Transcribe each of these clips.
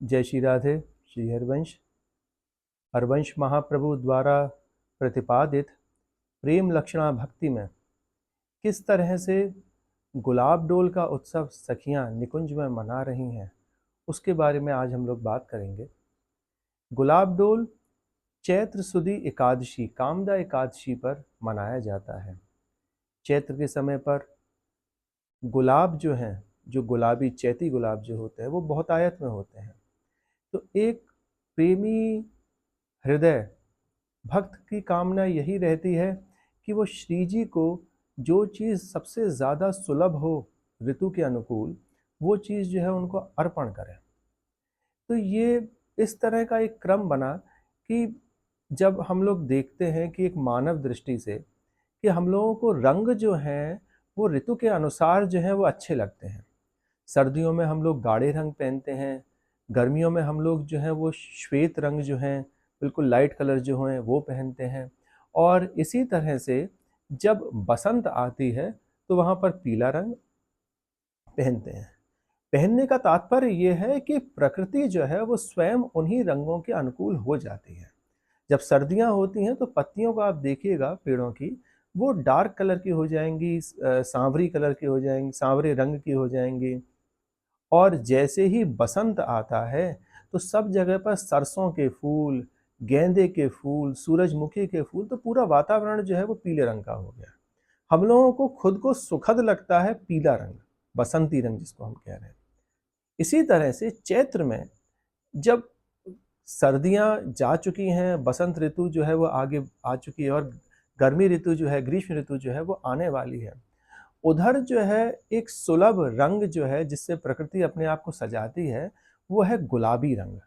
जय श्री राधे। श्री हरिवंश हरवंश महाप्रभु द्वारा प्रतिपादित प्रेम लक्षणा भक्ति में किस तरह से गुलाब डोल का उत्सव सखियां निकुंज में मना रही हैं, उसके बारे में आज हम लोग बात करेंगे। गुलाब डोल चैत्र सुदी एकादशी कामदा एकादशी पर मनाया जाता है। चैत्र के समय पर गुलाब जो हैं, जो गुलाबी चैती गुलाब जो होते हैं वो बहुतायत में होते हैं। तो एक प्रेमी हृदय भक्त की कामना यही रहती है कि वो श्री जी को जो चीज़ सबसे ज़्यादा सुलभ हो ऋतु के अनुकूल, वो चीज़ जो है उनको अर्पण करें। तो ये इस तरह का एक क्रम बना कि जब हम लोग देखते हैं कि एक मानव दृष्टि से कि हम लोगों को रंग जो हैं वो ऋतु के अनुसार जो है वो अच्छे लगते हैं। सर्दियों में हम लोग गाढ़े रंग पहनते हैं, गर्मियों में हम लोग जो है वो श्वेत रंग जो हैं बिल्कुल लाइट कलर जो हैं वो पहनते हैं। और इसी तरह से जब बसंत आती है तो वहाँ पर पीला रंग पहनते हैं। पहनने का तात्पर्य ये है कि प्रकृति जो है वो स्वयं उन्हीं रंगों के अनुकूल हो जाती है। जब सर्दियाँ होती हैं तो पत्तियों को आप देखिएगा पेड़ों की, वो डार्क कलर की हो जाएंगी, सांवरी कलर की हो जाएंगी, सांवरे रंग की हो जाएंगी। और जैसे ही बसंत आता है तो सब जगह पर सरसों के फूल, गेंदे के फूल, सूरजमुखी के फूल, तो पूरा वातावरण जो है वो पीले रंग का हो गया। हम लोगों को खुद को सुखद लगता है पीला रंग, बसंती रंग जिसको हम कह रहे हैं। इसी तरह से चैत्र में जब सर्दियां जा चुकी हैं, बसंत ऋतु जो है वो आगे आ चुकी है और गर्मी ऋतु जो है, ग्रीष्म ऋतु जो है वो आने वाली है। उधर जो है एक सुलभ रंग जो है जिससे प्रकृति अपने आप को सजाती है, वो है गुलाबी रंग।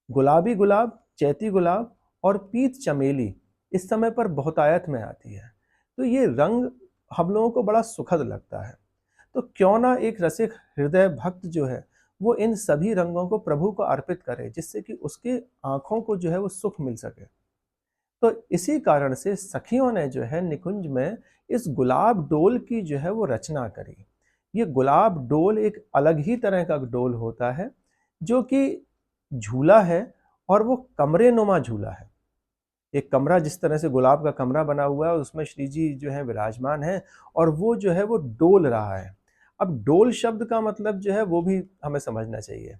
गुलाबी गुलाब, चैती गुलाब और पीत चमेली इस समय पर बहुतायत में आती है। तो ये रंग हम लोगों को बड़ा सुखद लगता है। तो क्यों ना एक रसिक हृदय भक्त जो है वो इन सभी रंगों को प्रभु को अर्पित करे, जिससे कि उसके आंखों को जो है वो सुख मिल सके। तो इसी कारण से सखियों ने जो है निकुंज में इस गुलाब डोल की जो है वो रचना करी। ये गुलाब डोल एक अलग ही तरह का डोल होता है, जो कि झूला है और वो कमरे नुमा झूला है। एक कमरा जिस तरह से गुलाब का कमरा बना हुआ है, उसमें श्री जी जो है विराजमान है और वो जो है वो डोल रहा है। अब डोल शब्द का मतलब जो है वो भी हमें समझना चाहिए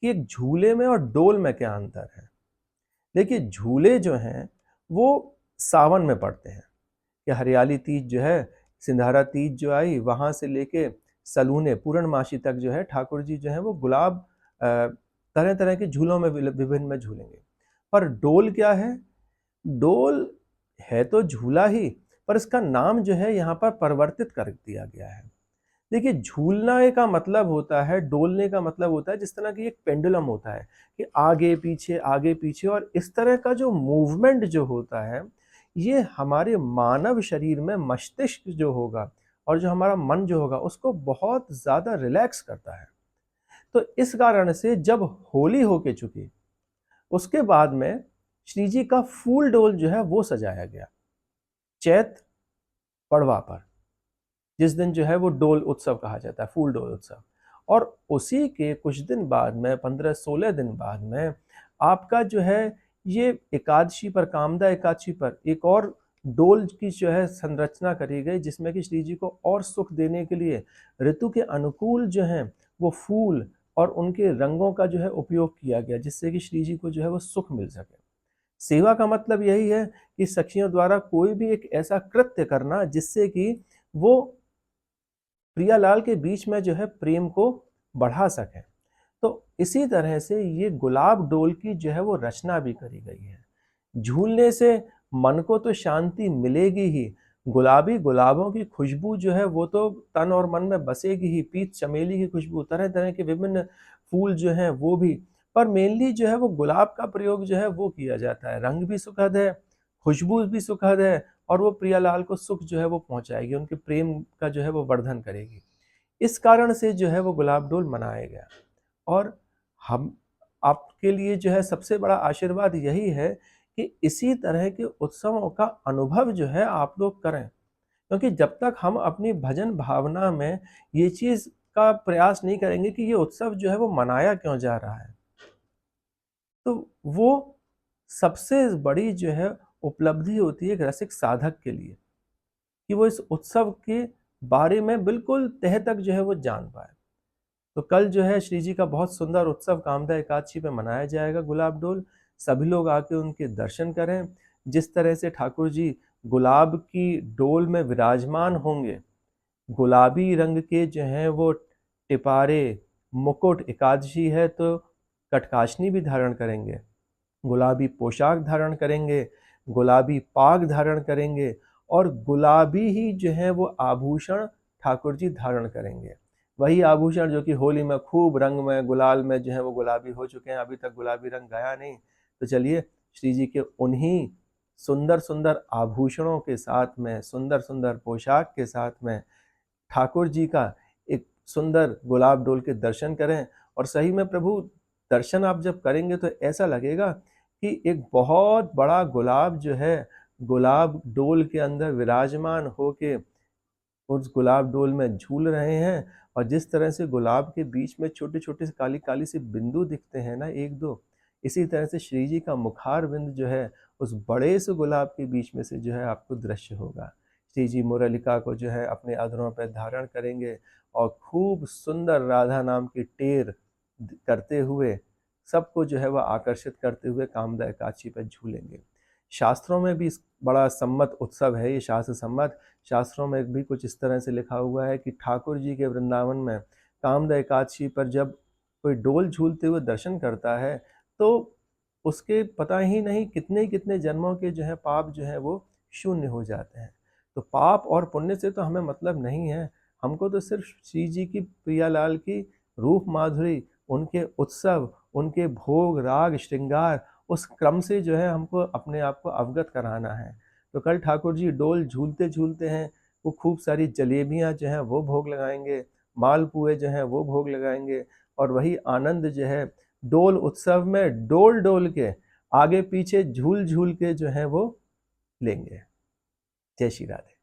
कि एक झूले में और डोल में क्या अंतर है। देखिए, झूले जो हैं वो सावन में पड़ते हैं कि हरियाली तीज जो है, सिंधारा तीज जो आई, वहाँ से लेके सलूने पूर्णमासी तक जो है ठाकुर जी जो है वो गुलाब तरह तरह के झूलों में विभिन्न में झूलेंगे। पर डोल क्या है? डोल है तो झूला ही, पर इसका नाम जो है यहाँ पर परिवर्तित कर दिया गया है। देखिए, झूलने का मतलब होता है, डोलने का मतलब होता है जिस तरह की एक पेंडुलम होता है कि आगे पीछे, और इस तरह का जो मूवमेंट जो होता है, ये हमारे मानव शरीर में मस्तिष्क जो होगा और जो हमारा मन जो होगा उसको बहुत ज़्यादा रिलैक्स करता है। तो इस कारण से जब होली होके चुकी, उसके बाद में श्री जी का फूल डोल जो है वो सजाया गया चैत पड़वा पर, जिस दिन जो है वो डोल उत्सव कहा जाता है, फूल डोल उत्सव। और उसी के कुछ दिन बाद में, 15-16 दिन बाद में, आपका जो है ये एकादशी पर, कामदा एकादशी पर एक और डोल की जो है संरचना करी गई, जिसमें कि श्री जी को और सुख देने के लिए ऋतु के अनुकूल जो है वो फूल और उनके रंगों का जो है उपयोग किया गया, जिससे कि श्री जी को जो है वो सुख मिल सके। सेवा का मतलब यही है कि सखियों द्वारा कोई भी एक ऐसा कृत्य करना जिससे कि वो प्रियालाल के बीच में जो है प्रेम को बढ़ा सके। तो इसी तरह से ये गुलाब डोल की जो है वो रचना भी करी गई है। झूलने से मन को तो शांति मिलेगी ही, गुलाबी गुलाबों की खुशबू जो है वो तो तन और मन में बसेगी ही, पीत चमेली की खुशबू, तरह तरह के विभिन्न फूल जो हैं वो भी। पर मेनली जो है वो गुलाब का प्रयोग जो है वो किया जाता है। रंग भी सुखद है, खुशबू भी सुखद है, और वो प्रियालाल को सुख जो है वो पहुंचाएगी, उनके प्रेम का जो है वो वर्धन करेगी। इस कारण से जो है वो गुलाब डोल मनाया गया। और हम आपके लिए जो है सबसे बड़ा आशीर्वाद यही है कि इसी तरह के उत्सवों का अनुभव जो है आप लोग करें, क्योंकि जब तक हम अपनी भजन भावना में ये चीज़ का प्रयास नहीं करेंगे कि ये उत्सव जो है वो मनाया क्यों जा रहा है, वो सबसे बड़ी जो है उपलब्धि होती है एक रसिक साधक के लिए, कि वो इस उत्सव के बारे में बिल्कुल तह तक जो है वो जान पाए। तो कल जो है श्री जी का बहुत सुंदर उत्सव कामदा एकादशी पे मनाया जाएगा गुलाब डोल। सभी लोग आके उनके दर्शन करें। जिस तरह से ठाकुर जी गुलाब की डोल में विराजमान होंगे, गुलाबी रंग के जो हैं वो टिपारे, मुकुट, एकादशी है तो कटकाशनी भी धारण करेंगे, गुलाबी पोशाक धारण करेंगे, गुलाबी पाग धारण करेंगे और गुलाबी ही जो है वो आभूषण ठाकुर जी धारण करेंगे। वही आभूषण जो कि होली में खूब रंग में गुलाल में जो है वो गुलाबी हो चुके हैं, अभी तक गुलाबी रंग गया नहीं। तो चलिए श्री जी के उन्हीं सुंदर सुंदर आभूषणों के साथ में, सुंदर सुंदर पोशाक के साथ में ठाकुर जी का एक सुंदर गुलाब डोल के दर्शन करें। और सही में प्रभु दर्शन आप जब करेंगे तो ऐसा लगेगा कि एक बहुत बड़ा गुलाब जो है गुलाब डोल के अंदर विराजमान होके उस गुलाब डोल में झूल रहे हैं। और जिस तरह से गुलाब के बीच में छोटे छोटे से काली काली से बिंदु दिखते हैं ना, एक दो, इसी तरह से श्री जी का मुखार बिंद जो है उस बड़े से गुलाब के बीच में से जो है आपको दृश्य होगा। श्री जी मुरलिका को जो है अपने अधरों पर धारण करेंगे और खूब सुंदर राधा नाम की टेर करते हुए सबको जो है वह आकर्षित करते हुए कामदा एकादशी पर झूलेंगे। शास्त्रों में भी बड़ा सम्मत उत्सव है ये, शास्त्र सम्मत। शास्त्रों में भी कुछ इस तरह से लिखा हुआ है कि ठाकुर जी के वृंदावन में कामदा एकादशी पर जब कोई डोल झूलते हुए दर्शन करता है तो उसके पता ही नहीं कितने कितने जन्मों के जो है पाप जो है वो शून्य हो जाते हैं। तो पाप और पुण्य से तो हमें मतलब नहीं है, हमको तो सिर्फ श्री जी की प्रियालाल की रूप माधुरी, उनके उत्सव, उनके भोग राग श्रृंगार, उस क्रम से जो है हमको अपने आप को अवगत कराना है। तो कल ठाकुर जी डोल झूलते झूलते हैं वो खूब सारी जलेबियाँ जो हैं वो भोग लगाएंगे, मालपुए जो हैं वो भोग लगाएंगे और वही आनंद जो है डोल उत्सव में डोल डोल के आगे पीछे झूल झूल के जो है वो लेंगे। जय श्री राधे।